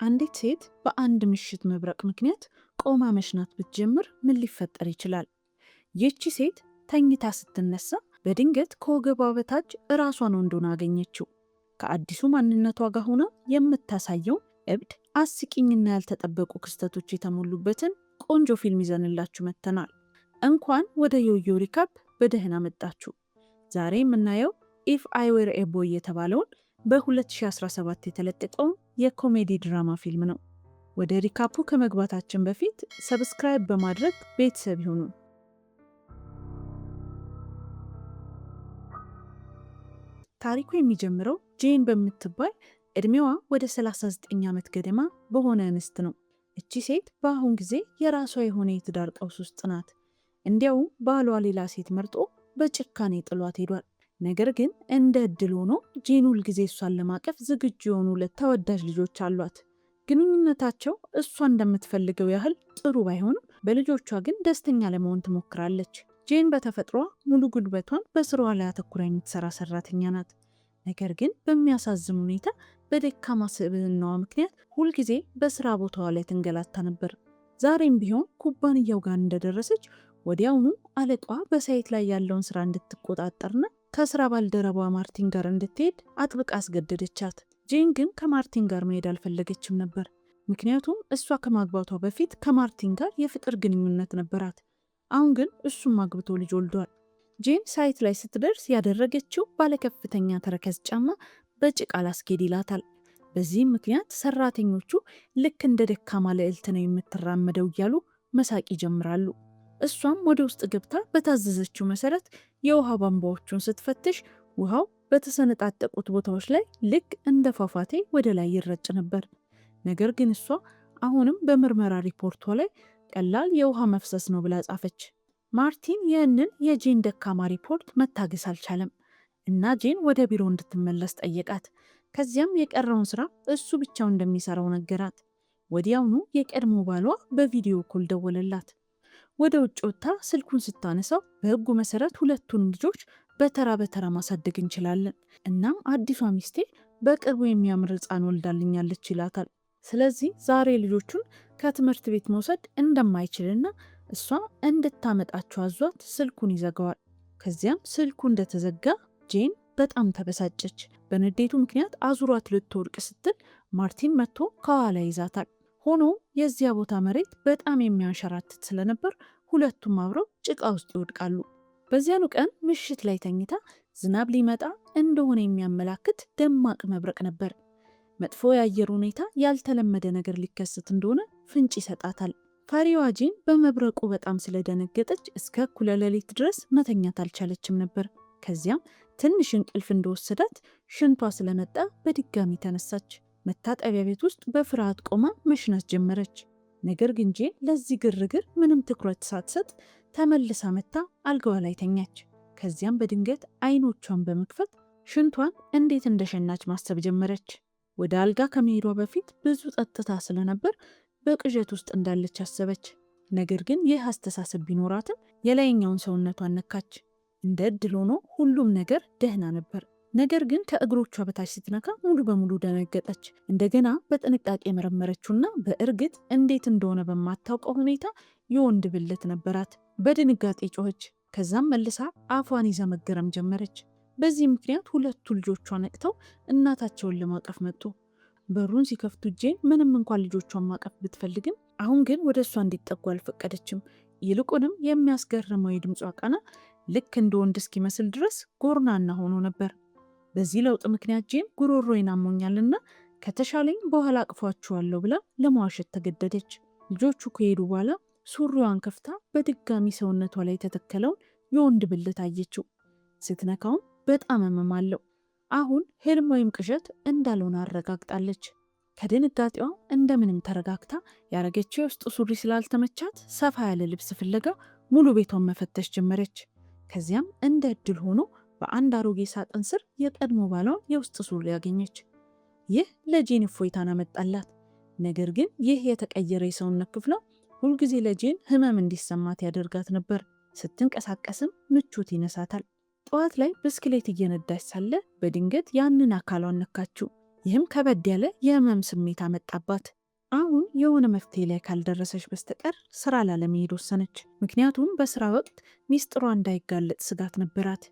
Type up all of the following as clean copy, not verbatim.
አንዲት ሴት በአንድ ምሽት መብረቅ ምክንያት ቆማ መሽናት ብትጀምር ምን ሊፈጠር ይችላል? ይህቺ ሴት ተኝታ ስትነሳ በድንገት ከወገቧ በታች ራሷን ወንዶን አገኘችው። ከአዲሱ ማንነቷ ጋር ሆና የምታሳየው እብድ፣ አስቂኝና ያልተጠበቁ ክስተቶች የተሞሉበትን ቆንጆ ፊልም ይዘንላችሁ መጥተናል። እንኳን ወደ ዮዮ ሪካፕ በደህና መጣችሁ። ዛሬ የምናየው ኢፍ አይ ዌር ኤ ቦይ የተባለውን በ2017 የተለቀቀውን የኮሜዲ ድራማ ፊልም ነው። ወደ ሪካፑ ከመግባታችን በፊት ሰብስክራይብ በማድረግ ቤተሰብ ይሁኑ። ታሪኩ የሚጀምረው ጄን በምትባል እድሜዋ ወደ 39 ዓመት ገደማ በሆነ እንስት ነው። እቺ ሴት በአሁን ጊዜ የራሷ የሆነ የትዳር ቀውስ ውስጥ ናት። እንዲያውም ባሏ ሌላ ሴት መርጦ በጭካኔ ጥሏት ሄዷል። ነገር ግን እንደ እድል ሆኖ ጄን ሁል ጊዜ እሷን ለማቀፍ ዝግጁ የሆኑ ሁለት ተወዳጅ ልጆች አሏት። ግንኙነታቸው እሷ እንደምትፈልገው ያህል ጥሩ ባይሆንም በልጆቿ ግን ደስተኛ ለመሆን ትሞክራለች። ጄን በተፈጥሯ ሙሉ ጉልበቷን በስራዋ ላይ አተኩራ የምትሰራ ሰራተኛ ናት። ነገር ግን በሚያሳዝን ሁኔታ በደካማ ስብዕናዋ ምክንያት ሁልጊዜ በስራ ቦታዋ ላይ ትንገላታ ነበር። ዛሬም ቢሆን ኩባንያው ጋር እንደደረሰች ወዲያውኑ አለቃዋ በሳይት ላይ ያለውን ስራ እንድትቆጣጠርና ከስራ ባልደረቧ ማርቲን ጋር እንድትሄድ አጥብቃ አስገደደቻት። ጄን ግን ከማርቲን ጋር መሄድ አልፈለገችም ነበር። ምክንያቱም እሷ ከማግባቷ በፊት ከማርቲን ጋር የፍቅር ግንኙነት ነበራት። አሁን ግን እሱም አግብቶ ልጅ ወልዷል። ጄን ሳይት ላይ ስትደርስ ያደረገችው ባለከፍተኛ ተረከዝ ጫማ በጭቃ ላስኬድ ይላታል። በዚህም ምክንያት ሰራተኞቹ ልክ እንደ ደካማ ልዕልት ነው የምትራመደው እያሉ መሳቅ ይጀምራሉ። እሷም ወደ ውስጥ ገብታ በታዘዘችው መሰረት የውሃ ቧንቧዎቹን ስትፈትሽ ውሃው በተሰነጣጠቁት ቦታዎች ላይ ልክ እንደ ፏፏቴ ወደ ላይ ይረጭ ነበር። ነገር ግን እሷ አሁንም በምርመራ ሪፖርቷ ላይ ቀላል የውሃ መፍሰስ ነው ብላ ጻፈች። ማርቲን ይህንን የጄን ደካማ ሪፖርት መታገስ አልቻለም እና ጄን ወደ ቢሮ እንድትመለስ ጠየቃት። ከዚያም የቀረውን ስራ እሱ ብቻው እንደሚሰራው ነገራት። ወዲያውኑ የቀድሞ ባሏ በቪዲዮ ኮል ደወለላት። ወደ ውጭ ወጥታ ስልኩን ስታነሳው በህጉ መሰረት ሁለቱን ልጆች በተራ በተራ ማሳደግ እንችላለን፣ እናም አዲሷ ሚስቴ በቅርቡ የሚያምር ሕፃን ወልዳልኛለች ይላታል። ስለዚህ ዛሬ ልጆቹን ከትምህርት ቤት መውሰድ እንደማይችልና እሷ እንድታመጣቸው አዟት ስልኩን ይዘጋዋል። ከዚያም ስልኩ እንደተዘጋ ጄን በጣም ተበሳጨች። በንዴቱ ምክንያት አዙሯት ልትወድቅ ስትል ማርቲን መጥቶ ከኋላ ይዛታል። ሆኖም የዚያ ቦታ መሬት በጣም የሚያንሸራትት ስለነበር ሁለቱም አብረው ጭቃ ውስጥ ይወድቃሉ። በዚያኑ ቀን ምሽት ላይ ተኝታ ዝናብ ሊመጣ እንደሆነ የሚያመላክት ደማቅ መብረቅ ነበር። መጥፎ የአየር ሁኔታ ያልተለመደ ነገር ሊከሰት እንደሆነ ፍንጭ ይሰጣታል። ፈሪዋ ጄን በመብረቁ በጣም ስለደነገጠች እስከ እኩለ ሌሊት ድረስ መተኛት አልቻለችም ነበር። ከዚያም ትንሽ እንቅልፍ እንደወሰዳት ሽንቷ ስለመጣ በድጋሚ ተነሳች። መታጠቢያ ቤት ውስጥ በፍርሃት ቆማ መሽናት ጀመረች። ነገር ግን ጄን ለዚህ ግርግር ምንም ትኩረት ሳትሰጥ ተመልሳ መታ አልጋዋ ላይ ተኛች። ከዚያም በድንገት አይኖቿን በመክፈት ሽንቷን እንዴት እንደሸናች ማሰብ ጀመረች። ወደ አልጋ ከመሄዷ በፊት ብዙ ጠጥታ ስለነበር በቅዠት ውስጥ እንዳለች አሰበች። ነገር ግን ይህ አስተሳሰብ ቢኖራትም የላይኛውን ሰውነቷን ነካች። እንደ ዕድል ሆኖ ሁሉም ነገር ደህና ነበር። ነገር ግን ከእግሮቿ በታች ስትነካ ሙሉ በሙሉ ደነገጠች። እንደገና በጥንቃቄ መረመረችውና በእርግጥ እንዴት እንደሆነ በማታውቀው ሁኔታ የወንድ ብልት ነበራት። በድንጋጤ ጮኸች። ከዛም መልሳ አፏን ይዛ መገረም ጀመረች። በዚህ ምክንያት ሁለቱ ልጆቿ ነቅተው እናታቸውን ለማቀፍ መጡ። በሩን ሲከፍቱ ጄን ምንም እንኳን ልጆቿን ማቀፍ ብትፈልግም አሁን ግን ወደ እሷ እንዲጠጉ አልፈቀደችም። ይልቁንም የሚያስገርመው የድምጿ ቃና ልክ እንደ ወንድ እስኪመስል ድረስ ጎርናና ሆኖ ነበር። በዚህ ለውጥ ምክንያት ጄን ጉሮሮዬን አሞኛልና ከተሻለኝ በኋላ አቅፏችኋለሁ ብላ ለመዋሸት ተገደደች። ልጆቹ ከሄዱ በኋላ ሱሪዋን ከፍታ በድጋሚ ሰውነቷ ላይ የተተከለውን የወንድ ብልት አየችው። ስትነካውም በጣም ህመም አለው። አሁን ህልም ወይም ቅዠት እንዳልሆነ አረጋግጣለች። ከድንጋጤዋ እንደምንም ተረጋግታ ያረገችው የውስጥ ሱሪ ስላልተመቻት ሰፋ ያለ ልብስ ፍለጋ ሙሉ ቤቷን መፈተሽ ጀመረች። ከዚያም እንደ እድል ሆኖ በአንድ አሮጌ ሳጥን ስር የቀድሞ ባሏን የውስጥ ሱሪ ያገኘች። ይህ ለጄን እፎይታን አመጣላት። ነገር ግን ይህ የተቀየረ የሰውነት ክፍሏ ሁልጊዜ ለጄን ህመም እንዲሰማት ያደርጋት ነበር። ስትንቀሳቀስም ምቾት ይነሳታል። ጠዋት ላይ ብስክሌት እየነዳች ሳለ በድንገት ያንን አካሏን ነካችው። ይህም ከበድ ያለ የህመም ስሜት አመጣባት። አሁን የሆነ መፍትሄ ላይ ካልደረሰች በስተቀር ስራ ላለመሄድ ወሰነች። ምክንያቱም በስራ ወቅት ሚስጥሯ እንዳይጋለጥ ስጋት ነበራት።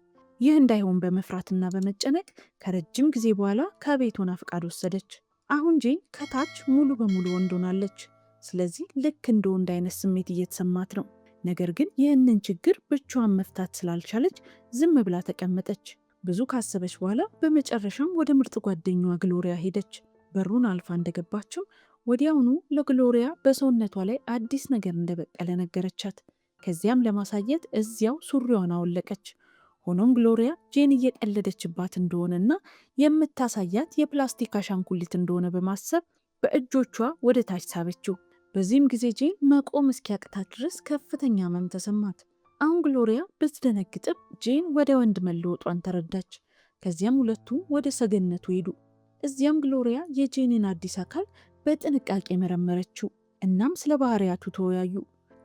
ይህ እንዳይሆን በመፍራትና በመጨነቅ ከረጅም ጊዜ በኋላ ከቤት ሆና ፍቃድ ወሰደች። አሁን ጄን ከታች ሙሉ በሙሉ ወንድ ሆናለች። ስለዚህ ልክ እንደ ወንድ አይነት ስሜት እየተሰማት ነው። ነገር ግን ይህንን ችግር ብቻዋን መፍታት ስላልቻለች ዝም ብላ ተቀመጠች። ብዙ ካሰበች በኋላ በመጨረሻም ወደ ምርጥ ጓደኛዋ ግሎሪያ ሄደች። በሩን አልፋ እንደገባችው ወዲያውኑ ለግሎሪያ በሰውነቷ ላይ አዲስ ነገር እንደበቀለ ነገረቻት። ከዚያም ለማሳየት እዚያው ሱሪዋን አወለቀች። ሆኖም ግሎሪያ ጄን እየቀለደችባት እንደሆነና የምታሳያት የፕላስቲክ አሻንጉሊት እንደሆነ በማሰብ በእጆቿ ወደ ታች ሳበችው። በዚህም ጊዜ ጄን መቆም እስኪያቅታት ድረስ ከፍተኛ ህመም ተሰማት። አሁን ግሎሪያ ብትደነግጥም ጄን ወደ ወንድ መለወጧን ተረዳች። ከዚያም ሁለቱም ወደ ሰገነቱ ሄዱ። እዚያም ግሎሪያ የጄንን አዲስ አካል በጥንቃቄ መረመረችው። እናም ስለ ባህሪያቱ ተወያዩ።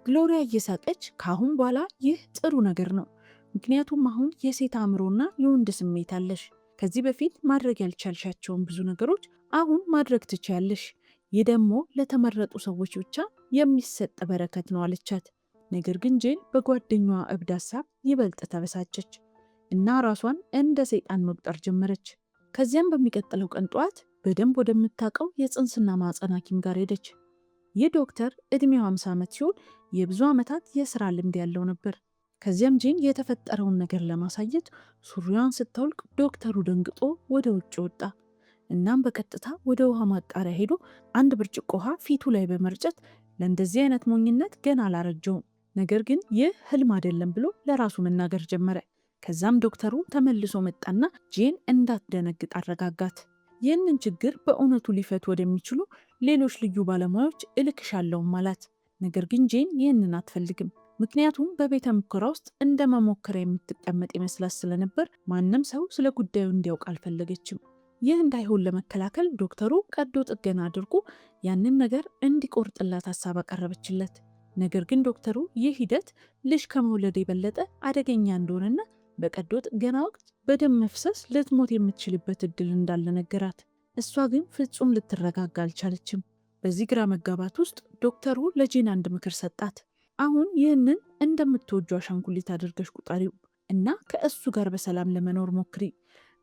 ግሎሪያ እየሳቀች ከአሁን በኋላ ይህ ጥሩ ነገር ነው፣ ምክንያቱም አሁን የሴት አእምሮና የወንድ ስሜት አለሽ። ከዚህ በፊት ማድረግ ያልቻልሻቸውን ብዙ ነገሮች አሁን ማድረግ ትችያለሽ። ይህ ደግሞ ለተመረጡ ሰዎች ብቻ የሚሰጥ በረከት ነው አለቻት። ነገር ግን ጄን በጓደኛዋ እብድ ሀሳብ ይበልጥ ተበሳጨች እና ራሷን እንደ ሰይጣን መቁጠር ጀመረች። ከዚያም በሚቀጥለው ቀን ጠዋት በደንብ ወደምታውቀው የፅንስና ማህፀን ሐኪም ጋር ሄደች። ይህ ዶክተር ዕድሜው 50 ዓመት ሲሆን የብዙ ዓመታት የሥራ ልምድ ያለው ነበር። ከዚያም ጄን የተፈጠረውን ነገር ለማሳየት ሱሪዋን ስታውልቅ ዶክተሩ ደንግጦ ወደ ውጭ ወጣ። እናም በቀጥታ ወደ ውሃ ማጣሪያ ሄዶ አንድ ብርጭቆ ውሃ ፊቱ ላይ በመርጨት ለእንደዚህ አይነት ሞኝነት ገና አላረጀውም፣ ነገር ግን ይህ ህልም አይደለም ብሎ ለራሱ መናገር ጀመረ። ከዛም ዶክተሩ ተመልሶ መጣና ጄን እንዳትደነግጥ አረጋጋት። ይህንን ችግር በእውነቱ ሊፈቱ ወደሚችሉ ሌሎች ልዩ ባለሙያዎች እልክሻለሁም አላት። ነገር ግን ጄን ይህንን አትፈልግም። ምክንያቱም በቤተ ሙከራ ውስጥ እንደ መሞከሪያ የምትቀመጥ ይመስላት ስለነበር ማንም ሰው ስለ ጉዳዩ እንዲያውቅ አልፈለገችም። ይህ እንዳይሆን ለመከላከል ዶክተሩ ቀዶ ጥገና አድርጎ ያንን ነገር እንዲቆርጥላት ሀሳብ አቀረበችለት። ነገር ግን ዶክተሩ ይህ ሂደት ልጅ ከመውለድ የበለጠ አደገኛ እንደሆነና በቀዶ ጥገና ወቅት በደም መፍሰስ ልትሞት የምትችልበት እድል እንዳለ ነገራት። እሷ ግን ፍጹም ልትረጋጋ አልቻለችም። በዚህ ግራ መጋባት ውስጥ ዶክተሩ ለጄን አንድ ምክር ሰጣት። አሁን ይህንን እንደምትወጁ አሻንጉሊት አድርገሽ ቁጠሪው እና ከእሱ ጋር በሰላም ለመኖር ሞክሪ።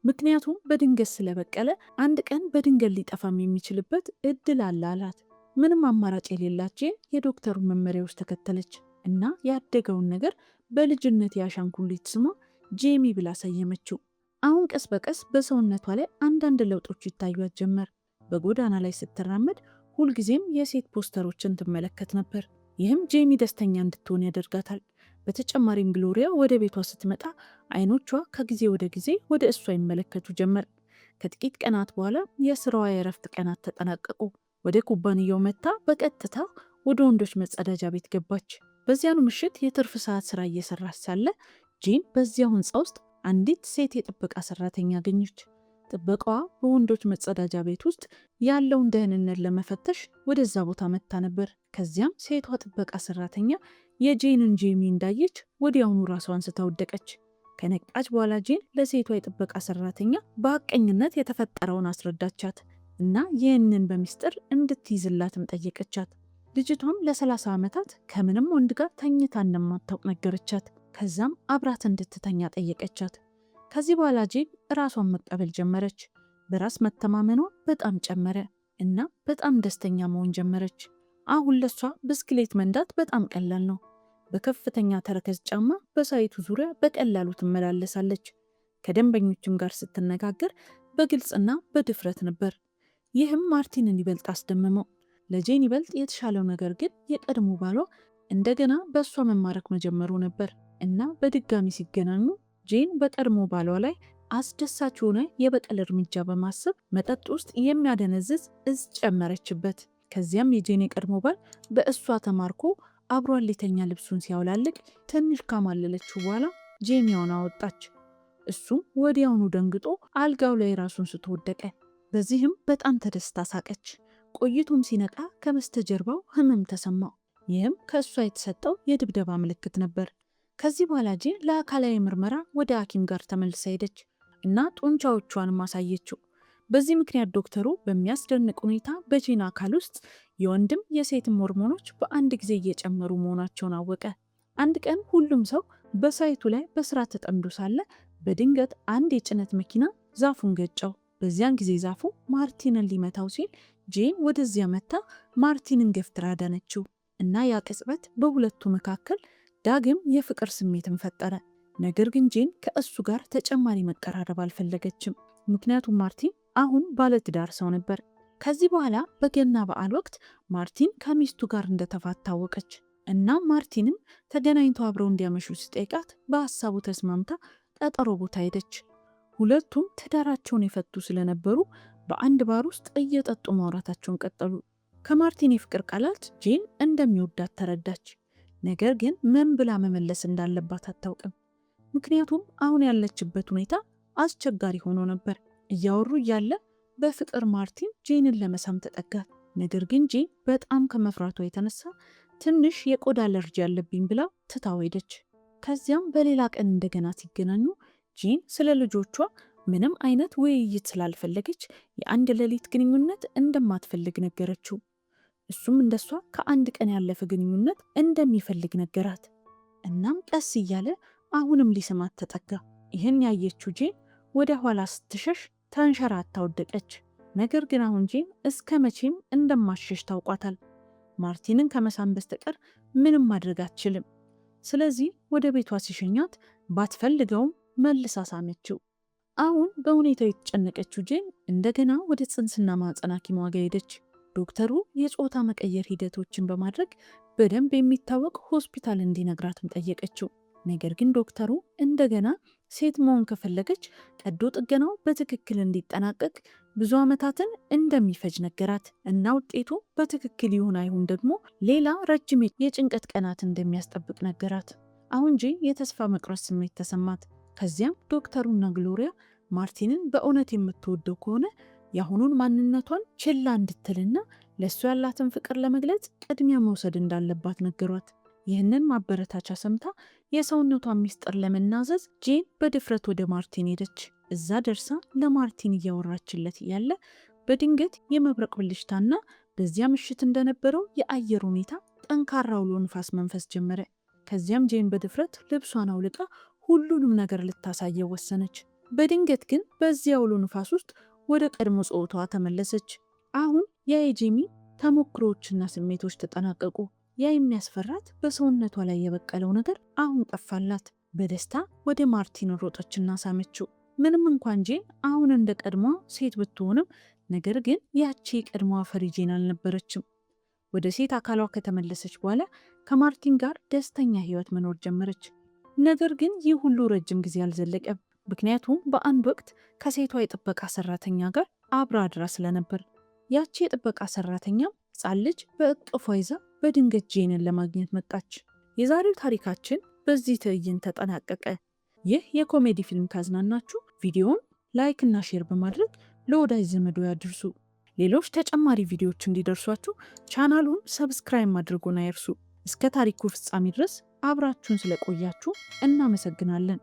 ምክንያቱም በድንገት ስለበቀለ አንድ ቀን በድንገት ሊጠፋም የሚችልበት እድል አለ አላት። ምንም አማራጭ የሌላት ጄን የዶክተሩን መመሪያዎች ተከተለች እና ያደገውን ነገር በልጅነት የአሻንጉሊት ስሟ ጄሚ ብላ ሰየመችው። አሁን ቀስ በቀስ በሰውነቷ ላይ አንዳንድ ለውጦች ይታዩት ጀመር። በጎዳና ላይ ስትራመድ ሁልጊዜም የሴት ፖስተሮችን ትመለከት ነበር። ይህም ጄሚ ደስተኛ እንድትሆን ያደርጋታል። በተጨማሪም ግሎሪያ ወደ ቤቷ ስትመጣ አይኖቿ ከጊዜ ወደ ጊዜ ወደ እሷ ይመለከቱ ጀመር። ከጥቂት ቀናት በኋላ የስራዋ የእረፍት ቀናት ተጠናቀቁ። ወደ ኩባንያው መጥታ በቀጥታ ወደ ወንዶች መጸዳጃ ቤት ገባች። በዚያኑ ምሽት የትርፍ ሰዓት ስራ እየሰራች ሳለ ጄን በዚያው ህንፃ ውስጥ አንዲት ሴት የጥበቃ ሰራተኛ አገኘች። ጥበቃዋ በወንዶች መጸዳጃ ቤት ውስጥ ያለውን ደህንነት ለመፈተሽ ወደዛ ቦታ መጥታ ነበር። ከዚያም ሴቷ ጥበቃ ሰራተኛ የጄንን ጄሚ እንዳየች ወዲያውኑ ራሷን ስታወደቀች። ከነቃች በኋላ ጄን ለሴቷ የጥበቃ ሰራተኛ በሐቀኝነት የተፈጠረውን አስረዳቻት እና ይህንን በሚስጥር እንድትይዝላትም ጠየቀቻት። ልጅቷም ለ30 ዓመታት ከምንም ወንድ ጋር ተኝታ እንደማታውቅ ነገረቻት። ከዛም አብራት እንድትተኛ ጠየቀቻት። ከዚህ በኋላ ጄን ራሷን መቀበል ጀመረች። በራስ መተማመኗ በጣም ጨመረ እና በጣም ደስተኛ መሆን ጀመረች። አሁን ለሷ ብስክሌት መንዳት በጣም ቀላል ነው። በከፍተኛ ተረከዝ ጫማ በሳይቱ ዙሪያ በቀላሉ ትመላለሳለች። ከደንበኞችም ጋር ስትነጋገር በግልጽና በድፍረት ነበር። ይህም ማርቲንን ይበልጥ አስደመመው። ለጄን ይበልጥ የተሻለው ነገር ግን የቀድሞ ባሏ እንደገና በእሷ መማረክ መጀመሩ ነበር እና በድጋሚ ሲገናኙ ጄን በቀድሞ ባሏ ላይ አስደሳች የሆነ የበቀል እርምጃ በማሰብ መጠጥ ውስጥ የሚያደነዝዝ እጽ ጨመረችበት። ከዚያም የጄን የቀድሞ ባል በእሷ ተማርኮ አብሯን ሊተኛ ልብሱን ሲያውላልቅ ትንሽ ካማለለችው በኋላ ጄሚዋን አወጣች። እሱም ወዲያውኑ ደንግጦ አልጋው ላይ ራሱን ስትወደቀ። በዚህም በጣም ተደስታ ሳቀች። ቆይቶም ሲነቃ ከበስተጀርባው ህመም ተሰማው። ይህም ከእሷ የተሰጠው የድብደባ ምልክት ነበር። ከዚህ በኋላ ጄን ለአካላዊ ምርመራ ወደ ሐኪም ጋር ተመልሳ ሄደች እና ጡንቻዎቿንም አሳየችው። በዚህ ምክንያት ዶክተሩ በሚያስደንቅ ሁኔታ በጄን አካል ውስጥ የወንድም የሴትም ሆርሞኖች በአንድ ጊዜ እየጨመሩ መሆናቸውን አወቀ። አንድ ቀን ሁሉም ሰው በሳይቱ ላይ በስራ ተጠምዶ ሳለ በድንገት አንድ የጭነት መኪና ዛፉን ገጨው። በዚያን ጊዜ ዛፉ ማርቲንን ሊመታው ሲል ጄን ወደዚያ መታ ማርቲንን ገፍትራ አዳነችው እና ያ ቅጽበት በሁለቱ መካከል ዳግም የፍቅር ስሜትን ፈጠረ። ነገር ግን ጄን ከእሱ ጋር ተጨማሪ መቀራረብ አልፈለገችም፣ ምክንያቱም ማርቲን አሁን ባለትዳር ሰው ነበር። ከዚህ በኋላ በገና በዓል ወቅት ማርቲን ከሚስቱ ጋር እንደተፋታ ታወቀች እና ማርቲንም ተገናኝቶ አብረው እንዲያመሹ ሲጠይቃት በሀሳቡ ተስማምታ ቀጠሮ ቦታ ሄደች። ሁለቱም ትዳራቸውን የፈቱ ስለነበሩ በአንድ ባር ውስጥ እየጠጡ ማውራታቸውን ቀጠሉ። ከማርቲን የፍቅር ቃላት ጄን እንደሚወዳት ተረዳች። ነገር ግን ምን ብላ መመለስ እንዳለባት አታውቅም፣ ምክንያቱም አሁን ያለችበት ሁኔታ አስቸጋሪ ሆኖ ነበር። እያወሩ እያለ በፍቅር ማርቲን ጄንን ለመሳም ተጠጋት። ነገር ግን ጄን በጣም ከመፍራቷ የተነሳ ትንሽ የቆዳ አለርጂ ያለብኝ ብላ ትታው ሄደች። ከዚያም በሌላ ቀን እንደገና ሲገናኙ ጄን ስለ ልጆቿ ምንም አይነት ውይይት ስላልፈለገች የአንድ ሌሊት ግንኙነት እንደማትፈልግ ነገረችው። እሱም እንደሷ ከአንድ ቀን ያለፈ ግንኙነት እንደሚፈልግ ነገራት። እናም ቀስ እያለ አሁንም ሊስማት ተጠጋ። ይህን ያየችው ጄን ወደ ኋላ ስትሸሽ ተንሸራታ ወደቀች። ነገር ግን አሁን ጄን እስከ መቼም እንደማሸሽ ታውቋታል። ማርቲንን ከመሳም በስተቀር ምንም ማድረግ አትችልም። ስለዚህ ወደ ቤቷ ሲሸኛት ባትፈልገውም መልሳ ሳመችው። አሁን በሁኔታው የተጨነቀችው ጄን እንደገና ወደ ጽንስና ማህፀን ሐኪሟ ጋር ሄደች። ዶክተሩ የጾታ መቀየር ሂደቶችን በማድረግ በደንብ የሚታወቅ ሆስፒታል እንዲነግራትም ጠየቀችው። ነገር ግን ዶክተሩ እንደገና ሴት መሆን ከፈለገች ቀዶ ጥገናው በትክክል እንዲጠናቀቅ ብዙ ዓመታትን እንደሚፈጅ ነገራት እና ውጤቱ በትክክል ይሁን አይሁን ደግሞ ሌላ ረጅም የጭንቀት ቀናት እንደሚያስጠብቅ ነገራት። አሁን ጄን የተስፋ መቁረጥ ስሜት ተሰማት። ከዚያም ዶክተሩና ግሎሪያ ማርቲንን በእውነት የምትወደው ከሆነ የአሁኑን ማንነቷን ችላ እንድትልና ለእሱ ያላትን ፍቅር ለመግለጽ ቅድሚያ መውሰድ እንዳለባት ነገሯት። ይህንን ማበረታቻ ሰምታ የሰውነቷን ሚስጥር ለመናዘዝ ጄን በድፍረት ወደ ማርቲን ሄደች። እዛ ደርሳ ለማርቲን እያወራችለት ያለ በድንገት የመብረቅ ብልጭታና በዚያ ምሽት እንደነበረው የአየር ሁኔታ ጠንካራ አውሎ ንፋስ መንፈስ ጀመረ። ከዚያም ጄን በድፍረት ልብሷን አውልቃ ሁሉንም ነገር ልታሳየው ወሰነች። በድንገት ግን በዚያ አውሎ ንፋስ ውስጥ ወደ ቀድሞ ጾታዋ ተመለሰች። አሁን የጄሚ ተሞክሮዎችና ስሜቶች ተጠናቀቁ። ያ የሚያስፈራት በሰውነቷ ላይ የበቀለው ነገር አሁን ጠፋላት። በደስታ ወደ ማርቲን ሮጠችና ሳመችው። ምንም እንኳን ጄን አሁን እንደ ቀድሞ ሴት ብትሆንም ነገር ግን ያቺ የቀድሞ ፈሪ ጄን አልነበረችም። ወደ ሴት አካሏ ከተመለሰች በኋላ ከማርቲን ጋር ደስተኛ ህይወት መኖር ጀመረች። ነገር ግን ይህ ሁሉ ረጅም ጊዜ አልዘለቀም፣ ምክንያቱም በአንድ ወቅት ከሴቷ የጥበቃ ሰራተኛ ጋር አብራ አድራ ስለነበር። ያቺ የጥበቃ ሰራተኛም ሕፃን ልጅ በእቅፏ ይዛ በድንገት ጄንን ለማግኘት መጣች። የዛሬው ታሪካችን በዚህ ትዕይንት ተጠናቀቀ። ይህ የኮሜዲ ፊልም ካዝናናችሁ ቪዲዮውን ላይክ እና ሼር በማድረግ ለወዳጅ ዘመዶ ያድርሱ። ሌሎች ተጨማሪ ቪዲዮዎች እንዲደርሷችሁ ቻናሉን ሰብስክራይብ ማድረጉን አይርሱ። እስከ ታሪኩ ፍጻሜ ድረስ አብራችሁን ስለቆያችሁ እናመሰግናለን።